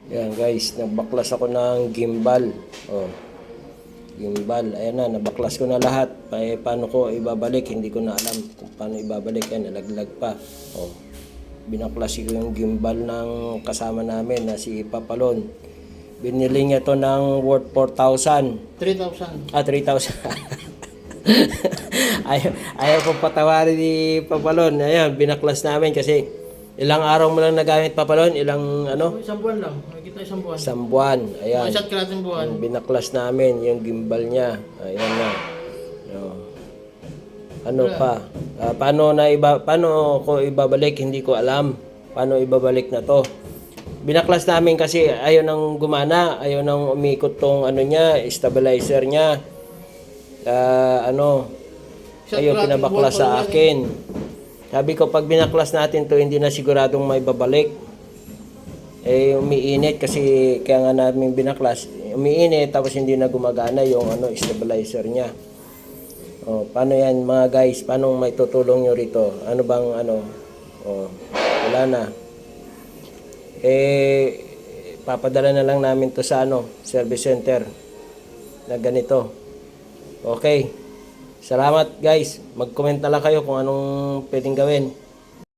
Yan guys, nagbaklas ako ng gimbal. Oh, gimbal. Ayan na, nabaklas ko na lahat. Paano ko ibabalik? Hindi ko na alam kung paano ibabalik. Yan, nalaglag pa. Oh, binaklas ko yung gimbal ng kasama namin na si Papalon. Binili niya to ng worth 4,000. 3,000. 3,000. ayaw po patawarin ni Papalon. Ayan, binaklas namin kasi ilang araw mo lang nagamit, Papalon? Ilang ano? Isang buwan lang. Nakikita isang buwan. Isang buwan. Ayan. Isa't kalating buwan. Binaklas namin yung gimbal niya. Ayan na. Oh. Ano pa? Paano ko ibabalik? Hindi ko alam. Paano ibabalik na to? Binaklas namin kasi ayaw nang gumana. Ayaw nang umikot tong ano niya, stabilizer niya. Ayaw pinabaklas sa akin. Sabi ko, pag binaklas natin to, hindi na siguradong may babalik. Umiinit kasi kaya nga namin binaklas. Umiinit tapos hindi na gumagana yung stabilizer niya. Paano yan mga guys? Paano may tutulong nyo rito? Ano bang wala na. Papadala na lang namin to sa service center na ganito. Okay. Salamat guys. Mag-comment na lang kayo kung anong pwedeng gawin.